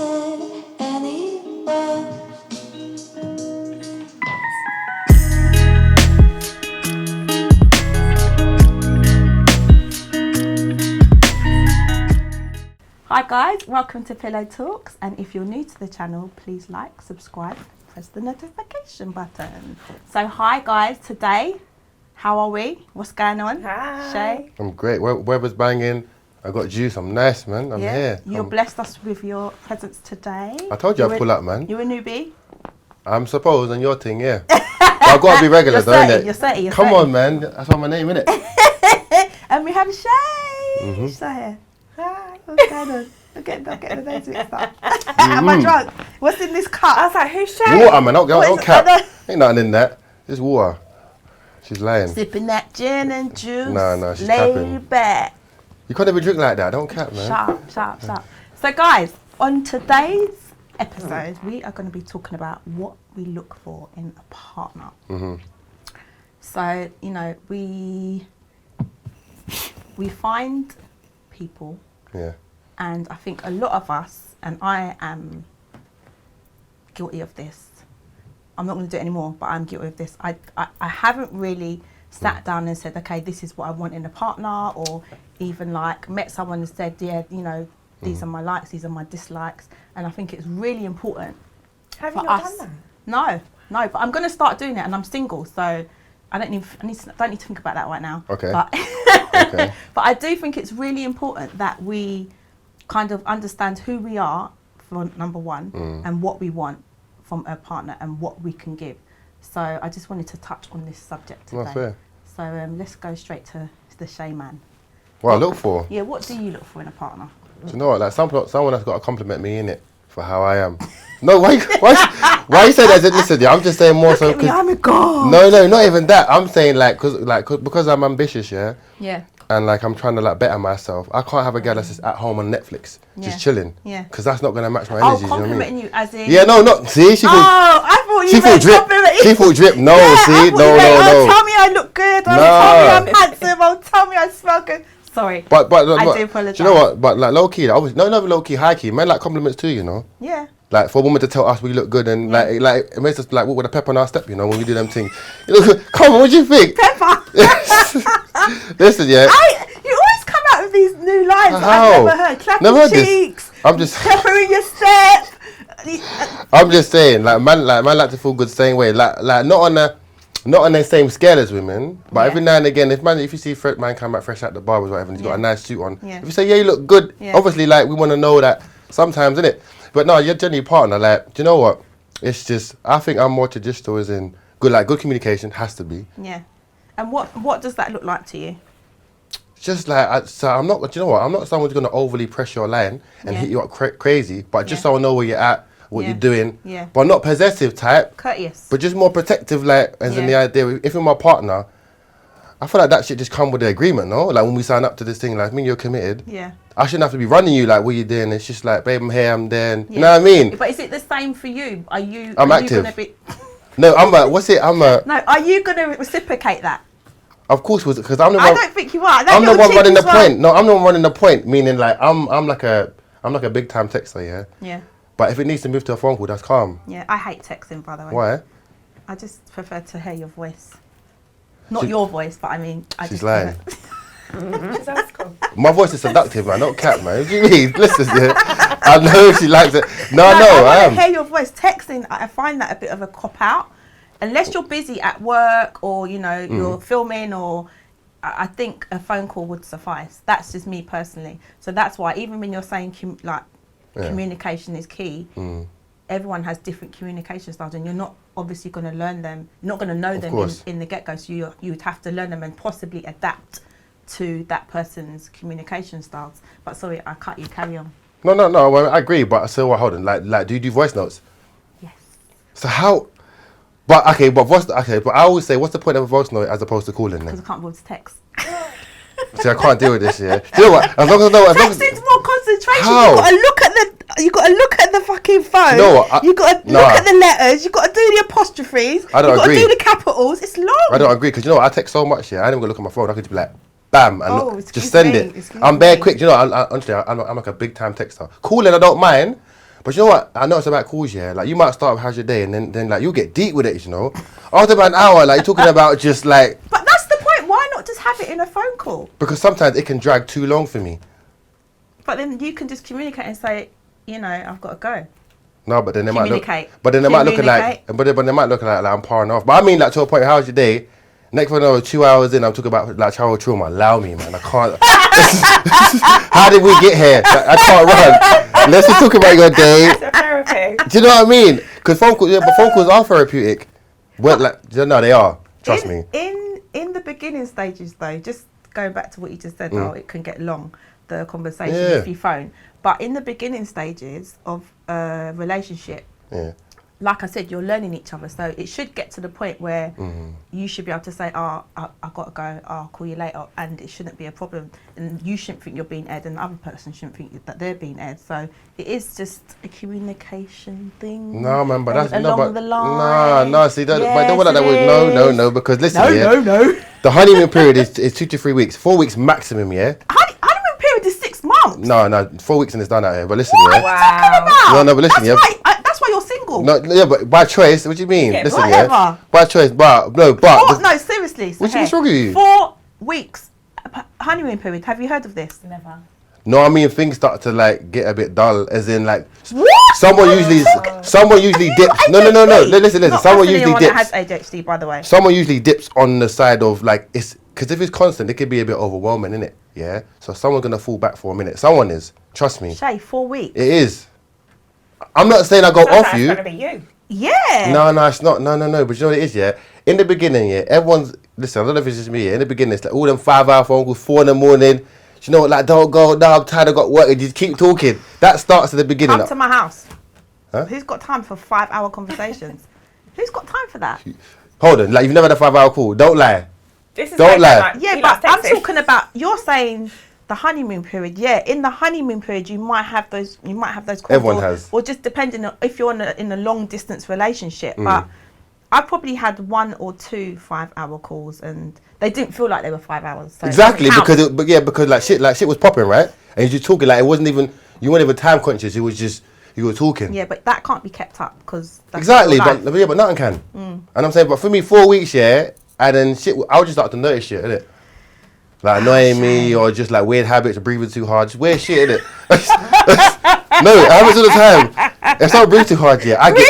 it anywhere. Hi guys, welcome to Pillow Talks, and if you're new to the channel, please like, subscribe, press the notification button. So hi guys, today, how are we? What's going on? Hi. Shay? I'm great. Weather's banging. I got juice. I'm nice, man. I'm here. You blessed us with your presence today. I told you I'd pull up, man. You a newbie? I'm supposed on your thing, yeah. But I've got to be regular, though, innit? You're 30, you're Come 30. on, man. That's why my name, innit? And we have Shay. Shay here. Hi, what's going on? I'm getting the names mixed up. Am I drunk? What's in this cup? I was like, who's Shay? Water, man. Don't cap. Ain't nothing in that. It's water. She's lying. Sipping that gin and juice. No, she's laid capping. back. You can't even drink like that. Don't cap, man. Shut up. So guys, on today's episode, we are going to be talking about what we look for in a partner. So, you know, we find people, Yeah. and I think a lot of us, and I am guilty of this. I'm not going to do it anymore, but I'm guilty of this. I haven't really sat down and said, okay, this is what I want in a partner, or even like met someone and said, yeah, you know, these are my likes, these are my dislikes. And I think it's really important Have for you not us. done that? No, but I'm going to start doing it, and I'm single, so I don't need to think about that right now. Okay. But, Okay. but I do think it's really important that we kind of understand who we are, for number one, and what we want from a partner and what we can give. So I just wanted to touch on this subject today. Not fair. So let's go straight to the Shay man. What I look for? Yeah, what do you look for in a partner? Do you know what? Like someone that's got to compliment me, innit? For how I am. No, why you say that? Listen, I'm just saying more so Look at me, I'm a god. No, not even that. I'm saying because I'm ambitious, yeah. Yeah. And like I'm trying to like better myself. I can't have a girl that's just at home on Netflix, Yeah. just chilling. Yeah. Because that's not gonna match my Oh, energy. You know what I complimenting mean? you as in. Yeah, no, not see. She Oh, thought I thought you she thought meant drip. complimenting. She thought drip. No, Yeah, see, I thought you meant, no. Oh, tell me I look good. Oh, tell me I'm handsome. Oh, tell me I smell good. Sorry. But I do apologise. Do you know what? But like low key, always no, low key, high key. Men like compliments too, you know. Yeah. Like for a woman to tell us we look good and like it makes us like walk with a pep on our step, you know, when we do them things. You know, come on, what do you think? Pepper. Listen, yeah. You always come out with these new lines that How? I've never heard. Clap Never your heard this. cheeks. I'm just Pepper in your step. I'm just saying, like man like to feel good the same way. Like not on the same scale as women, but every now and again, if you see man come back fresh out the bar or whatever, and he's got a nice suit on, if you say you look good, obviously like we want to know that sometimes, innit? But no, your genuine partner, like, do you know what? It's just I think I'm more traditional as in good communication has to be. Yeah. And what does that look like to you? Just like so I'm not. Do you know what? I'm not someone who's gonna overly press your line and hit you up crazy, but just so I know where you're at, what you're doing. Yeah. But not possessive type. Courteous. But just more protective, like as in the idea. If you're my partner, I feel like that shit just come with the agreement, no? Like when we sign up to this thing, like me, you're committed. Yeah. I shouldn't have to be running you like what you doing. It's just like, babe, I'm here, I'm there. You know what I mean? But is it the same for you? I'm active. Gonna be... No, No, are you gonna reciprocate that? Of course, because I'm the one. I don't think you are. I'm the one running the point. No, I'm the one running the point. Meaning, like I'm like a big time texter, yeah. Yeah. But if it needs to move to a phone call, that's calm. Yeah, I hate texting, by the way. Why? I just prefer to hear your voice. Not your voice, but I mean, She's lying. That's cool. My voice is seductive, man. Don't cap, man. What do you mean? Listen, yeah. I know she likes it. No, I I want am. to hear your voice. Texting, I find that a bit of a cop out. Unless you're busy at work or, you know, you're filming, or I think a phone call would suffice. That's just me personally. So that's why even when you're saying communication is key, everyone has different communication styles, and you're not obviously going to learn them. You're not going to know them in the get-go. So you would have to learn them and possibly adapt to that person's communication styles. But sorry, I cut you. Carry on. No. Well, I agree, but so hold on. Like, do you do voice notes? Yes. So how? But okay, but I always say, what's the point of a voice note as opposed to calling Because then? I can't be able to text. See, I can't deal with this. Yeah. Do you know what? As long as I know, Texting's more concentration. How? You got to look at the fucking phone. You know what? You got to look at the letters. You got to do the apostrophes. I don't agree. You got to do the capitals. It's long. I don't agree, because you know what? I text so much. Yeah, I ain't gonna look at my phone. I could just be like, bam, and just send it. Excuse I'm bare me. quick. You know, honestly, I'm like a big time texter. Calling, I don't mind, But you know what? I know it's about calls, yeah. Like you might start with how's your day, and then like you'll get deep with it, you know. After about an hour, like you're talking about just like. But that's the point. Why not just have it in a phone call? Because sometimes it can drag too long for me. But then you can just communicate and say, you know, I've got to go. No, but then they might look. Communicate. But then they might look at like. But they might look at like I'm parring off. But I mean, like to a point. How's your day? Next one, 2 hours in, I'm talking about like childhood trauma. Allow me, man. I can't. How did we get here? Like, I can't run. Let's just talk about your day. Therapy. Do you know what I mean? Because phone calls are therapeutic. Well, like, no, they are. Trust me. In the beginning stages, though, just going back to what you just said, it can get long, the conversation Yeah. if you phone. But in the beginning stages of a relationship, like I said, you're learning each other. So it should get to the point where you should be able to say, I got to go, I'll call you later. And it shouldn't be a problem. And you shouldn't think you're being aired and the other person shouldn't think that they're being aired. So it is just a communication thing. No, man, but that's along the line. No, see, but Yes, don't want that word. No, because listen, No. the honeymoon period is 2 to 3 weeks, 4 weeks maximum, yeah. Honeymoon period is 6 months. No, 4 weeks and it's done out here. But listen, What yeah. are you talking about? No, but listen, That's why you're single. No, yeah, but by choice. What do you mean? Yeah, listen, whatever. yeah. By choice, but no, No, seriously. So What's wrong with you? 4 weeks honeymoon period. Have you heard of this? Never. No, I mean things start to like get a bit dull, as in like What? someone usually dips. No. Listen. Not Someone personally usually one dips. that has ADHD, by the way. Someone usually dips on the side of like it's because if it's constant, it could be a bit overwhelming, innit? Yeah. So someone's gonna fall back for a minute. Someone is. Trust me. Shay, 4 weeks. It is. I'm not saying I go Sounds off like you. It's gonna be you. Yeah. No, it's not. No. But you know what it is, yeah? In the beginning, yeah, everyone's... Listen, I don't know if it's just me, yeah? In the beginning, it's like all them 5-hour phone calls, 4 in the morning. Do you know what? Like, don't go. No, I'm tired. I got work. And just keep talking. That starts at the beginning. Come to my house. Huh? Who's got time for 5-hour conversations? Who's got time for that? Hold on. Like, you've never had a 5-hour call. Don't lie. This is Don't lie. Like, Yeah, he but likes I'm texting. talking about, you're saying the honeymoon period. Yeah, in the honeymoon period, you might have those calls. Everyone has. Or just depending on if you're in a long distance relationship. Mm. But I probably had 1 or 2 5-hour calls, and they didn't feel like they were 5 hours. So it Exactly, doesn't count. because like shit was popping, right? And you're just talking like it wasn't even, you weren't even time conscious. It was just, you were talking. Yeah, but that can't be kept up because Exactly, but nothing can. And I'm saying, but for me, 4 weeks, yeah, and then shit, I'll just start to notice shit, innit? Like annoying me, or just like weird habits of breathing too hard, just weird shit, innit? No, it happens all the time. If someone breathes too hard, yeah, I get.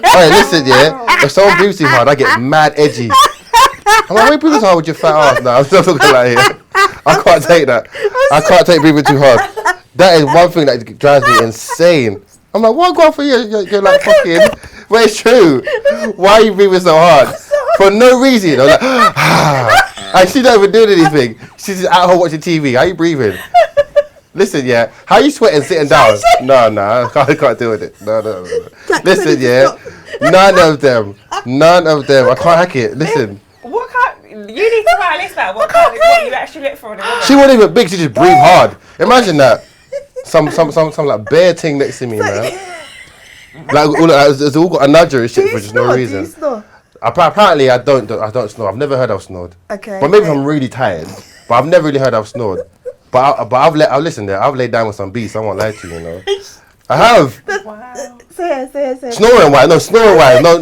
Alright, listen, yeah. If someone breathes too hard, I get mad edgy. I'm like, why you breathing so hard with your fat ass? No, I'm not talking like here. I can't take that. I can't take breathing too hard. That is one thing that drives me insane. I'm like, what go on for you? You're like fucking. But it's true. Why are you breathing so hard? For no reason. I'm like, and she's not even doing anything. She's just at home watching TV. How you breathing? Listen, yeah. How you sweating sitting down? No, I can't deal with it. No. Listen, yeah. None of them. I can't hack it. Listen. What kind? You need to write a list about what you actually look for in a woman. She wasn't even big. She just breathed hard. Imagine that. Some like bear thing next to me, man. Like it's all got a nudger and shit for just no reason. Apparently, I don't snore. I've never heard I've snored. Okay. But maybe if I'm really tired. But I've never really heard I've snored. But I've listened there. I've laid down with some beats. I won't lie to you, you know. I have. Wow. Say it. Snoring wise.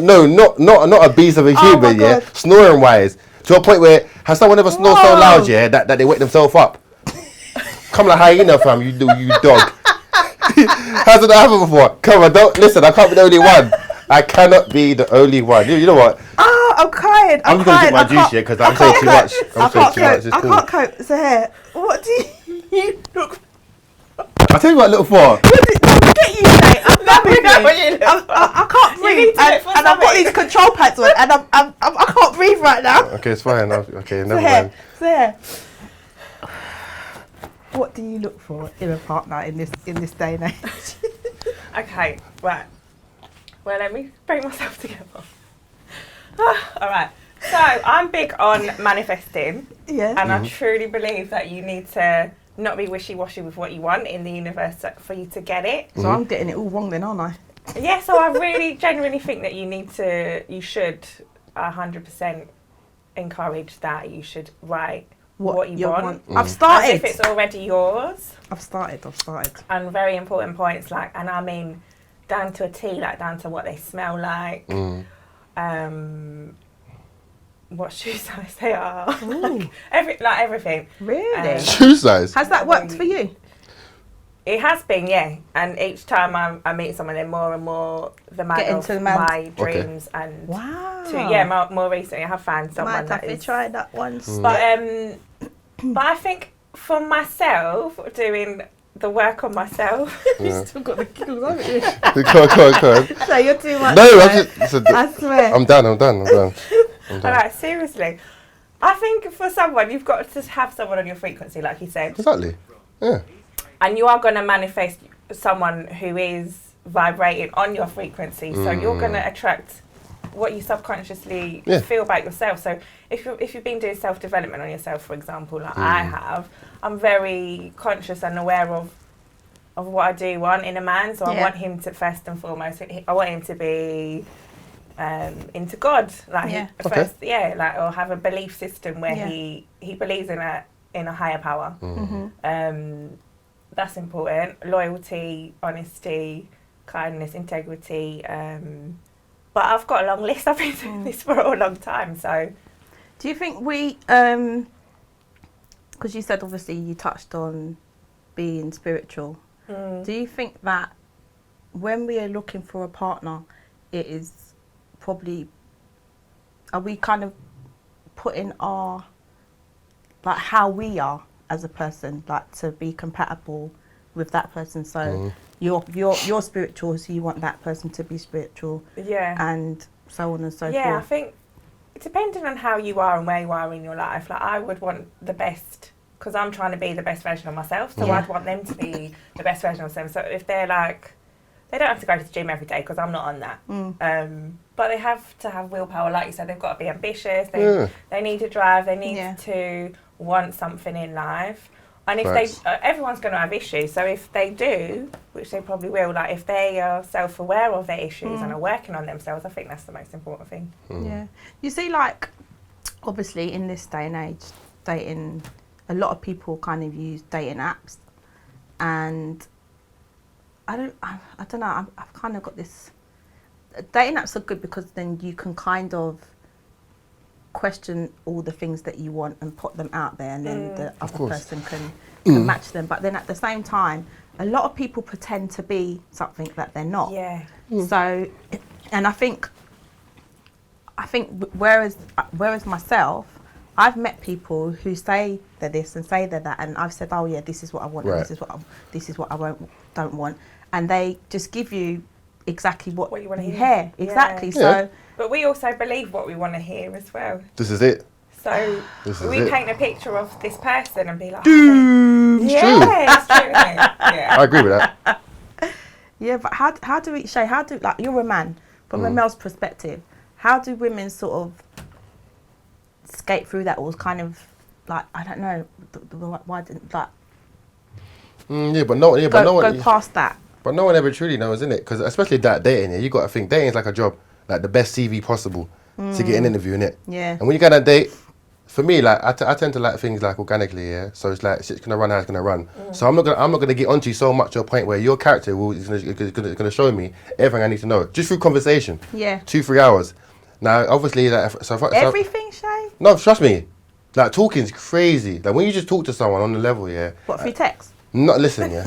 No, not a beast of a human, yeah. God. Snoring wise. To a point where has someone ever snored so loud, yeah, that they wake themselves up? Come like hyena, fam. You dog. Hasn't that happened before? Come on, don't listen. I can't be the only one. I cannot be the only one. You know what? Oh, I'm crying. I'm just gonna drink my juice here because I'm saying too much. I can't cope. So here, what do you look for? I'll tell you what I look for. Look at you, mate. I'm We know what you look for. I can't You breathe, need to look for and I've got something. these control pads on, and I can't breathe right now. Okay, it's fine. Okay, never So mind. here. What do you look for in a partner in this day and age? Okay, right. Well, let me bring myself together. All right. So I'm big on manifesting, Yeah. and I truly believe that you need to not be wishy-washy with what you want in the universe for you to get it. So I'm getting it all wrong then, aren't I? Yeah, so I really genuinely think that you should 100% encourage that you should write what you want. I've As started. if it's already yours. I've started. And very important points and I mean down to a T, like down to what they smell like, what shoe size they are, like everything. Really? Shoe size. Has that worked for you? It has been, yeah. And each time I meet someone, they're more and more the man Get of into the man. my dreams. And Wow. more recently I have found someone Might have that to is. try that once. But I think for myself, doing the work on myself. You've still got the giggles, haven't you? Come on. So you're too much. No, though. I swear. I'm done. All right, seriously. I think for someone, you've got to have someone on your frequency, like you said. Exactly. Yeah. And you are going to manifest someone who is vibrating on your frequency. So you're going to attract what you subconsciously feel about yourself. So if you've been doing self-development on yourself, for example, like I have, I'm very conscious and aware of what I do want in a man. So I want him to, first and foremost, I want him to be into God, like first, like, or have a belief system where he believes in a higher power. That's important. Loyalty, honesty, kindness, integrity. But I've got a long list. I've been doing this for a long time. So, do you think we, because you said obviously you touched on being spiritual, do you think that when we are looking for a partner, it is probably, are we kind of putting our, like how we are as a person, like to be compatible with that person? So you're spiritual, so you want that person to be spiritual, and so on and so forth. Yeah, I think depending on how you are and where you are in your life, like I would want the best, because I'm trying to be the best version of myself, so I'd want them to be the best version of themselves. So if they're like, they don't have to go to the gym every day, because I'm not on that. But they have to have willpower, like you said. They've got to be ambitious. They need to drive. They need to want something in life. And if they, everyone's going to have issues. So if they do, which they probably will, like if they are self-aware of their issues and are working on themselves, I think that's the most important thing. Yeah. You see, like, obviously in this day and age, dating, a lot of people kind of use dating apps, and I don't know. I've kind of got this. Dating apps are good because then you can kind of question all the things that you want and put them out there, and then the other person can match them. But then at the same time, a lot of people pretend to be something that they're not. Yeah. So, and I think whereas myself, I've met people who say they're this and say they're that, and I've said, oh yeah, this is what I want, and this is what I don't want, and they just give you exactly what you want to hear. Exactly. Yeah. So, but we also believe what we want to hear as well. This is it. So we paint a picture of this person and be like, it's true. It's true. Yeah. I agree with that. Yeah, but how do we, Shay, like, you're a man, from a male's perspective, how do women sort of skate through that, or kind of, like, I don't know, why didn't, like, go past that? But no one ever truly knows, isn't it? Because especially that dating, you got to think dating is like a job, like the best CV possible to get an interview, innit? Yeah. And when you go on a date, for me, like I tend to like things like organically, yeah. So it's like shit's gonna run how it's gonna run. So I'm not gonna get onto you so much to a point where your character is gonna show me everything I need to know just through conversation. Yeah. 2-3 hours. Now, obviously, like, everything, Shay? No, trust me. Like talking's crazy. Like when you just talk to someone on the level, yeah. What, through text? Not listen, yeah.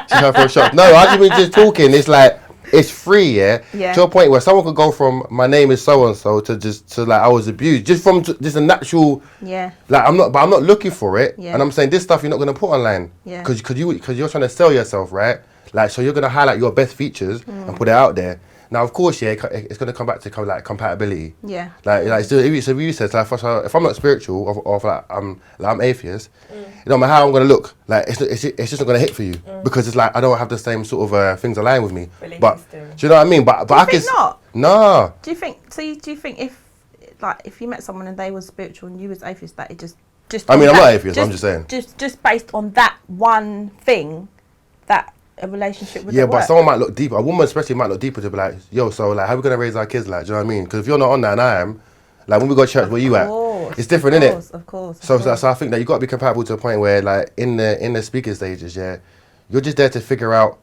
She's going for a shot. No, I just mean just talking. It's like it's free, yeah. To a point where someone could go from my name is so and so to like I was abused just from just a natural. Yeah. Like I'm not looking for it, Yeah. and I'm saying this stuff you're not gonna put online. Yeah. Because you're trying to sell yourself, right? Like so you're gonna highlight your best features and put it out there. Now, of course, yeah, it's going to come back to like compatibility. Yeah. Like so if you said, like, if I'm not spiritual or if like I'm atheist, it don't matter how I'm going to look. Like it's just not going to hit for you because it's like I don't have the same sort of things align with me. But do you know what I mean? But do you I think can not. No. Do you think? So do you think if you met someone and they was spiritual and you was atheist, that it just I mean, I'm not atheist. I'm just saying. Just based on that one thing, that a relationship with but someone might look deeper. A woman especially might look deeper to be like, yo, so like how are we gonna raise our kids, like, do you know what I mean? Because if you're not on that and I am, like when we go to church, where you at? It's different, innit? Of course. So I think that you got to be compatible to a point where like in the speaking stages, yeah, you're just there to figure out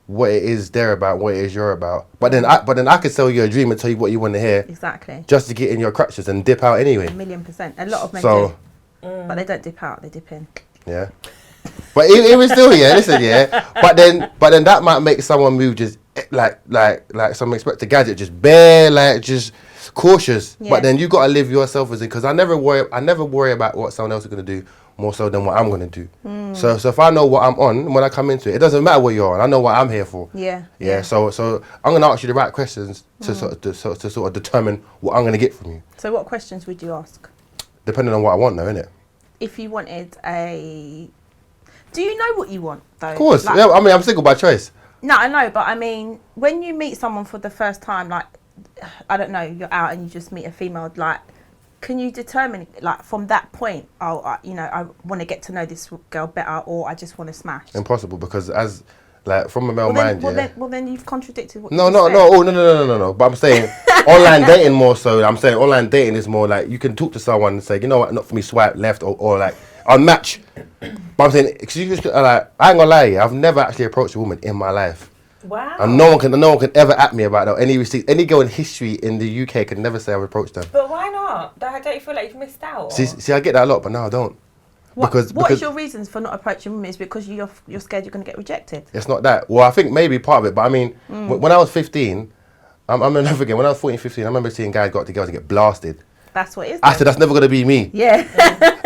what it is they're about, what it is you're about. But then I could sell you a dream and tell you what you want to hear. Exactly. Just to get in your crutches and dip out anyway. 1,000,000%. A lot of men So, do. But they don't dip out, they dip in. yeah. But even still, yeah, listen, yeah. But then that might make someone move just like some Inspector Gadget, just bare, like just cautious. Yeah. But then you gotta live yourself as it, because I never worry about what someone else is gonna do more so than what I'm gonna do. So if I know what I'm on when I come into it, it doesn't matter what you're on. I know what I'm here for. Yeah. So I'm gonna ask you the right questions to sort of determine what I'm gonna get from you, So what questions would you ask? depending on what I want, though, innit? If you wanted a... Do you know what you want, though? Of course. Like, Yeah, I mean, I'm single by choice. No, I know, but I mean, when you meet someone for the first time, like, I don't know, you're out and you just meet a female, like, can you determine, like, from that point, I want to get to know this girl better, or I just want to smash? Impossible, because as like from a male mind, Well, then you've contradicted what you No. just said. Oh, no. But I'm saying online dating more so. I'm saying online dating is more like you can talk to someone and say, you know what, not for me, swipe left or like unmatch. But I'm saying, cause you just like, I ain't gonna lie, I've never actually approached a woman in my life. Wow. And no one can ever at me about that. Any girl in history in the UK can never say I've approached them. But why not? Don't you feel like you've missed out? See, I get that a lot, but no, I don't. What Because is your reasons for not approaching women? Is because you're scared you're going to get rejected? it's not that. Well, I think maybe part of it, but I mean, when I was 15, I'm never forget, when I was 14, 15, I remember seeing guys go out to girls and get blasted. That's what it is. I said, that's never going to be me. Yeah.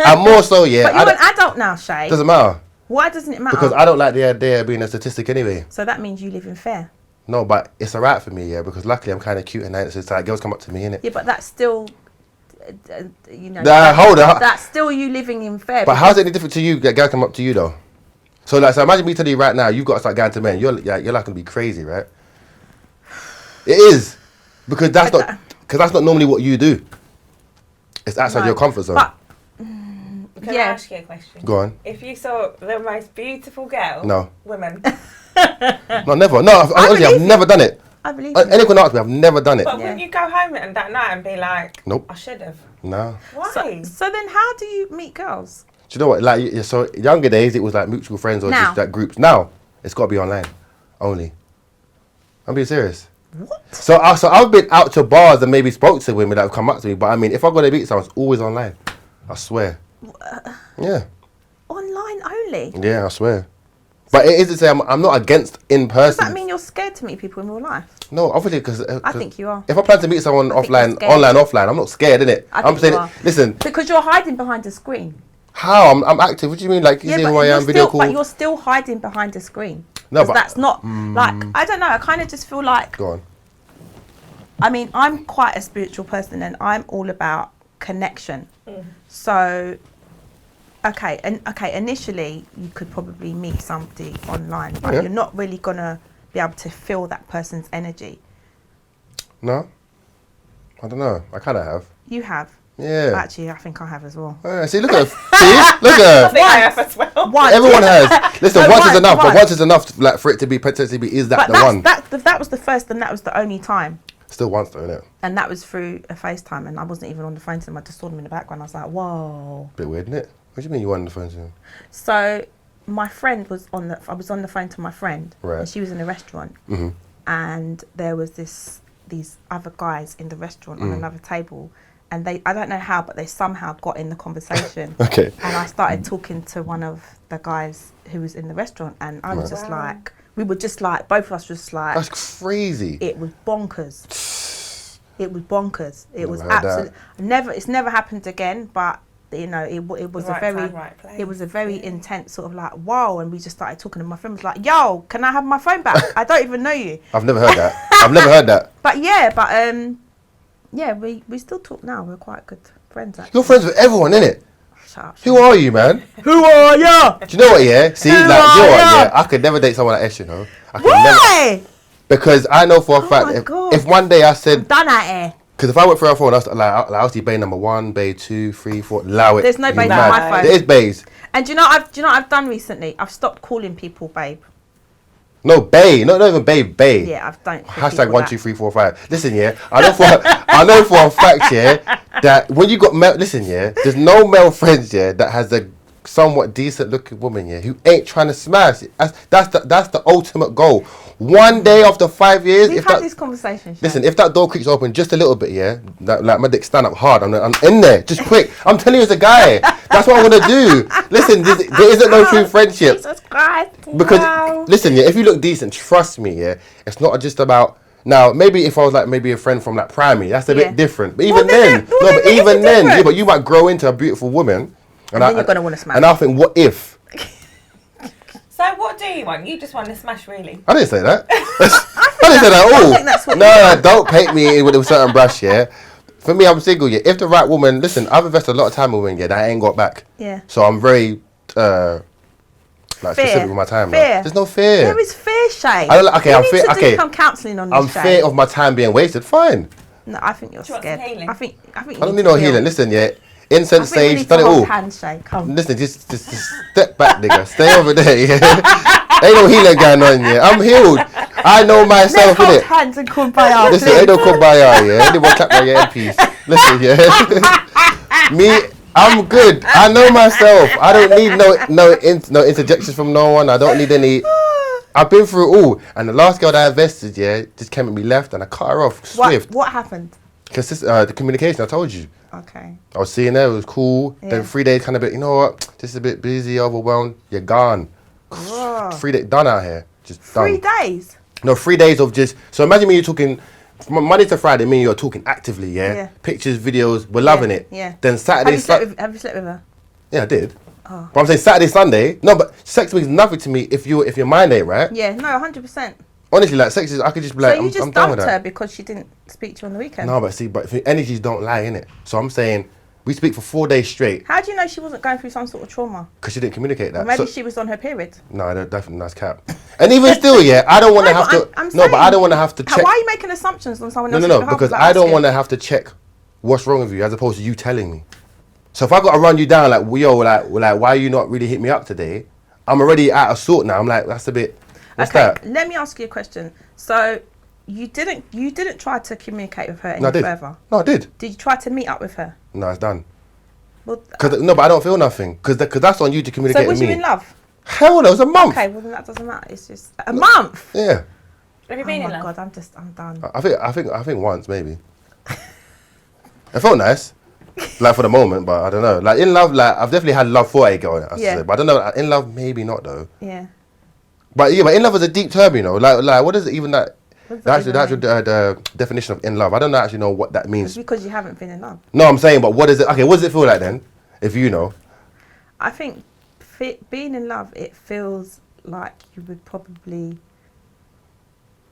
And more so, yeah. But you're an adult now, Shay. Doesn't matter. Why doesn't it matter? Because I don't like the idea of being a statistic anyway. So that means you live in fair. No, but it's alright for me, yeah, because luckily I'm kind of cute and nice. So it's like girls come up to me, innit? Yeah, but that's still, Hold on. that's still you living in fair. But how's it any different to you? That girls come up to you though. So like, so imagine me telling you right now, you've got to start going to men. You're like gonna be crazy, right? It is, because that's not normally what you do. It's outside your comfort zone. But, Can I yeah. ask you a question? Go on. If you saw the most beautiful girl, No. woman, No, never. No, honestly, I've believe never done it. I believe you. Anyone ask me, I've never done it. but Yeah. wouldn't you go home and that night and be like, Nope. I should have? No. Why? So then how do you meet girls? Do you know what? Like, so younger days, it was like mutual friends or Now. just like groups. Now, it's got to be online only. I'm being serious. What? So I've been out to bars and maybe spoke to women that have come up to me, but I mean, if I got to meet someone, it's always online. I swear. Yeah. Online only? Yeah, I swear. But it isn't say I'm not against in Does person. that mean you're scared to meet people in real life? No, obviously, because I think you are. If I plan to meet someone I think offline, you're scared. online, offline, I'm not scared, innit? I I'm think you saying, are. listen, Because you're hiding behind a screen. how I'm active? What do you mean? Like, you see who I am, video call? But you're still hiding behind a screen. No, 'Cause but- that's not like, I don't know. I kind of just feel like, Go on. I mean, I'm quite a spiritual person and I'm all about connection. So, initially you could probably meet somebody online, but Yeah. you're not really gonna be able to feel that person's energy. No? I don't know. I kind of have. You have. Yeah. Actually, I think I have as well. See, look at her. See? Look at I think I her. have as well. Once. Everyone has. Listen, No, once is once, enough, but once. once is enough like, for it to be potentially be, is that But the that's, one? that was the first and that was the only time. Still once though, innit? And that was through a FaceTime and I wasn't even on the phone to them. I just saw them in the background. I was like, whoa. Bit weird, innit? What do you mean you weren't on the phone to him? So my friend was I was on the phone to my friend. Right. And she was in a restaurant. Mm-hmm. And there was these other guys in the restaurant on another table. And I don't know how, but they somehow got in the conversation. Okay. And I started talking to one of the guys who was in the restaurant. And I was Right. just like, we were just like, both of us just like, That's crazy. it was bonkers. It was bonkers. It Never was heard that. absolutely it's never happened again. But you know, it was Right a very time, right place. it was a very intense sort of like whoa. And we just started talking, and my friend was like, "Yo, can I have my phone back? I don't even know you." I've never heard that. I've never heard that. But yeah, we still talk now. We're quite good friends. Actually. You're friends with everyone, innit? Shut up. Who are you, man? Who are you? Do you know what, yeah? See, Who like, you know are what, ya? yeah? I could never date someone like Ash, you know? I could never. Why? Because I know for a Oh fact, my God. if one day I said, Done at here. because if I went for a phone, I was bay number 1, bay 2, 3, 4, allow it. There's no You bays mad. on my phone. There is bays. And do you know what I've done recently? I've stopped calling people babe. No, bay. Not even bay. Yeah, I've don't. call Hashtag people 1, that. 2, 3, 4, 5. Listen, yeah. I know for a fact, yeah, that when you got listen, yeah, there's no male friends, yeah, that has a somewhat decent looking woman, yeah, who ain't trying to smash. That's the ultimate goal. One day after 5 years, We've if had that, this conversation. Shay. listen, if that door creaks open just a little bit, yeah, like my dick stand up hard. I'm in there, just quick. I'm telling you, as a guy, that's what I want to do. Listen, there isn't no true friendship. Jesus Christ. Because listen, yeah, if you look decent, trust me, yeah, it's not just about. Now, maybe if I was like maybe a friend from like primary, that's a bit different. But even then, yeah, but you might grow into a beautiful woman, and then you're gonna want to smash. And I think, what if? So what do you want? You just want to smash, really? I didn't say that. I didn't say that at all. I think that's what No, don't paint me with a certain brush, yeah. For me, I'm single, yeah. If the right woman, listen, I've invested a lot of time with women, yeah, that I ain't got back. Yeah. So I'm very specific with my time. Fear. There's no fear. There is fear, Shay. I'm fear. Okay, some counselling on this. I'm fear of my time being wasted. Fine. No, I think you're scared. I think. I don't need no healing. Listen, yeah. Incense sage, done it all. Come. Listen, just step back, nigga. Stay over there, yeah. Ain't no healing going on, yeah. I'm healed. I know myself, innit? Hands and kumbaya. Listen, ain't no kumbaya, yeah. Anyone clap my headpiece. Listen, yeah. Me, I'm good. I know myself. I don't need no interjections from no one. I don't need any. I've been through it all. And the last girl that I invested, yeah, just came at me left and I cut her off swift. What happened? The communication, I told you. Okay. I was seeing her, it was cool. Yeah. Then 3 days kind of bit, you know what, just a bit busy, overwhelmed, you're gone. Whoa. 3 days, done out here. Just done. 3 days? No, 3 days of just, so imagine me, you're talking, from Monday to Friday, me and you're talking actively, yeah? Pictures, videos, we're loving it. Yeah. Then Saturday, have you slept with her? Yeah, I did. Oh. But I'm saying Saturday, Sunday, no, but sex means nothing to me if your mind ain't right. Yeah, no, 100%. Honestly, like sex is, I could just be like, so you just I'm done with dumped that. her because she didn't speak to you on the weekend? No, but see, but energies don't lie, innit? So I'm saying, we speak for 4 days straight. How do you know she wasn't going through some sort of trauma? Because she didn't communicate that. Or maybe she was on her period. No, definitely nice cap. And even still, yeah, I don't want to have to. But I don't want to have to check. Why are you making assumptions on someone else's No, behalf? because I don't want to have to check what's wrong with you as opposed to you telling me. So if I got to run you down, like, yo, like, why are you not really hit me up today? I'm already out of sort now. I'm like, that's a bit. What's that? Let me ask you a question. So you didn't try to communicate with her any further? No, I did. Did you try to meet up with her? No, it's done. Well, but I don't feel nothing. Because that's on you to communicate with me. So was you in love? Hell no, it was a month. Okay, well then that doesn't matter. It's just a month. Yeah. Have you been in love? Oh my God, I'm done. I think once maybe. It felt nice, like for the moment, but I don't know. Like in love, like I've definitely had love for a girl. Yeah. But I don't know. In love, maybe not though. Yeah. But in love is a deep term, you know. Like what is it even that? The definition of in love. I don't actually know what that means. It's because you haven't been in love. No, I'm saying, but what is it? Okay, what does it feel like then? If you know. I think being in love, it feels like you would probably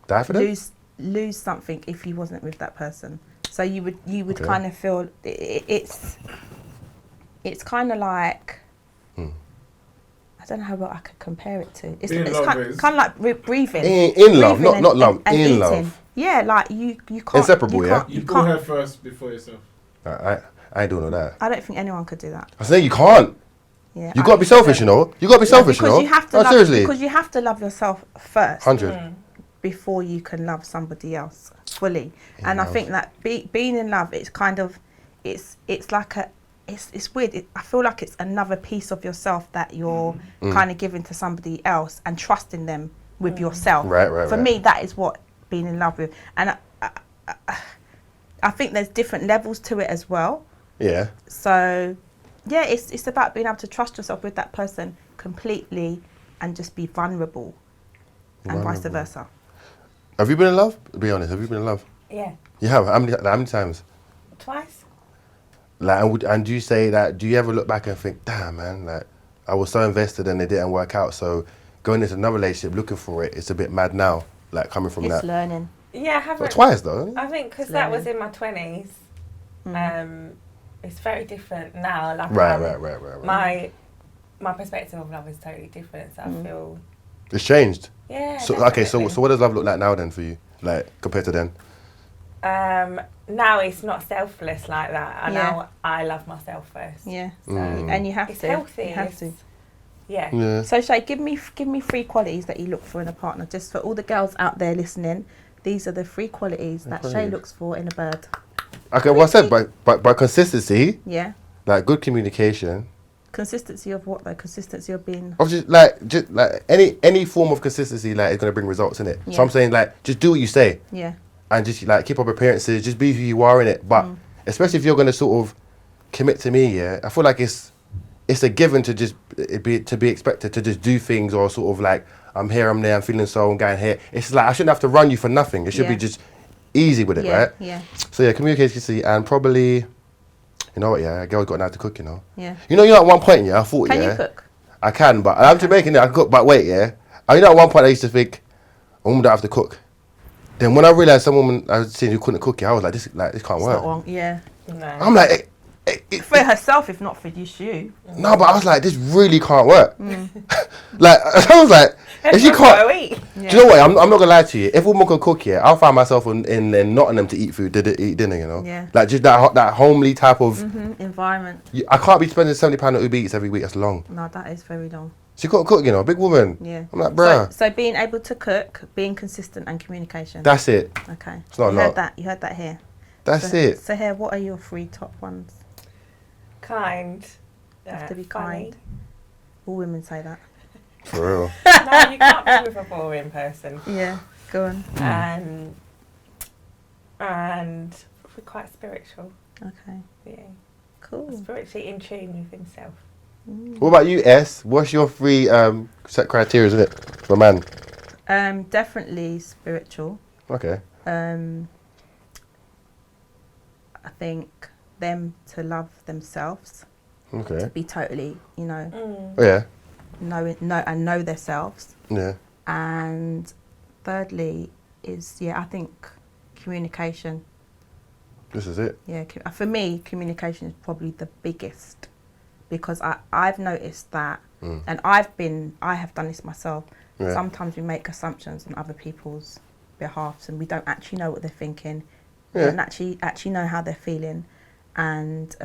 die for them? lose something if you wasn't with that person. So you would kind of feel it's kind of like I don't know how I could compare it to. It's kind of like breathing. In love, not love. In eating. Love. Yeah, like you can't. Inseparable, yeah. You put her first before yourself. I ain't doing all that. I don't think anyone could do that. I say you can't. Yeah, you gotta be selfish, you know. You gotta be selfish, you know. You have to love, seriously. Because you have to love yourself first. 100. Before you can love somebody else fully. And I think that being in love, it's kind of, it's like it's weird. I feel like it's another piece of yourself that you're kind of giving to somebody else and trusting them with yourself. Right. For me, that is what being in love with. And I think there's different levels to it as well. Yeah. So, yeah, it's about being able to trust yourself with that person completely and just be vulnerable and vice versa. Have you been in love? Be honest, have you been in love? Yeah. You have? How many times? Twice. Like, and do you say that, do you ever look back and think, damn man, like, I was so invested and it didn't work out, so going into another relationship, looking for it, it's a bit mad now, like coming from that. It's learning. Yeah, I haven't. Well, twice though. I think because that was in my 20s. It's very different now. Like Right. My perspective of love is totally different, so I feel... It's changed? Yeah, So definitely. so what does love look like now then for you, like compared to then? Now it's not selfless like that. And now I love myself first. Yeah. So, and you have it's to. Healthy. You have to. Yeah. So Shay, give me 3 qualities that you look for in a partner. Just for all the girls out there listening, these are the 3 qualities that Shay looks for in a bird. Okay, well I said by consistency. Yeah. Like good communication, Consistency of what though? Consistency of being. Of just like any form of consistency like is gonna bring results in it. Yeah. So I'm saying like just do what you say. Yeah. And just like keep up appearances, just be who you are in it. But especially if you're gonna sort of commit to me, yeah, I feel like it's a given to just be expected to just do things or sort of like I'm here, I'm there, I'm feeling so, I'm going here. It's like I shouldn't have to run you for nothing. It should be just easy with it, right? Yeah. So yeah, communication and probably, you know what? Yeah, a girl's got now to cook. You know. Yeah. You know, at one point, yeah, I thought, Can you cook? I can, but I'm Jamaican. I can cook, but wait, yeah. You know, at one point I used to think, a woman don't have to cook. Then when I realised some woman I was seeing who couldn't cook, yeah, I was like, this can't It's work. not wrong. Yeah. No. I'm like, For herself, if not for you. no, but I was like, this really can't work. Like, I was like, if you can't, Eat. Yeah. do you know what? I'm not gonna lie to you. If a woman can cook, yeah, I'll find myself in Nottingham to eat food, eat dinner, you know. Yeah. Like just that homely type of. Environment. I can't be spending £70 on Uber Eats every week. That's long. No, that is very long. She can't cook, you know, big woman. Yeah. I'm like, bruh. So being able to cook, being consistent, and communication. That's it. Okay. It's not a lot. You heard that here. That's it. So here, what are your 3 top ones? Kind. Have to be funny. kind. All women say that. For real. No, you can't be with a boring person. Yeah. Go on. And we're quite spiritual. Okay. Yeah. Cool. Spiritually in tune with himself. What about you, S? What's your 3 set criteria, isn't it, for a man? Definitely spiritual. Okay. I think them to love themselves, Okay. be totally, Oh, yeah. know themselves. Yeah. And thirdly is, I think communication. This is it. Yeah, for me, communication is probably the biggest, because I've noticed that, and I have done this myself. Yeah. Sometimes we make assumptions on other people's behalves, and we don't actually know what they're thinking. Yeah. We don't actually know how they're feeling, and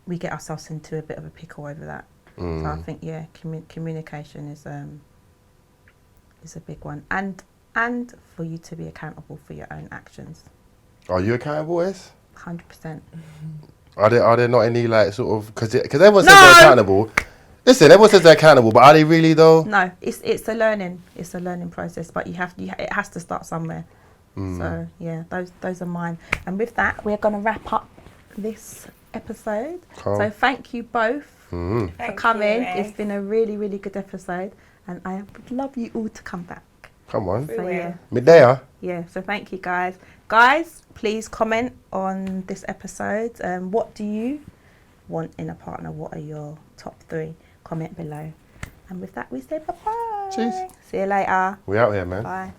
we get ourselves into a bit of a pickle over that. So I think communication is a big one, and for you to be accountable for your own actions. Are you accountable, S? 100%. Are there not any like sort of because everyone says they're accountable. Listen, everyone says they're accountable, but are they really though? No, it's a learning process, but it has to start somewhere. So yeah, those are mine. And with that, we're gonna wrap up this episode. So thank you both for coming. It's been a really, really good episode, and I would love you all to come back. Come on. So yeah. Midday, huh? Yeah, so thank you guys. Guys, please comment on this episode. What do you want in a partner? What are your top 3? Comment below. And with that, we say bye-bye. Cheers. See you later. We out here, man. Bye.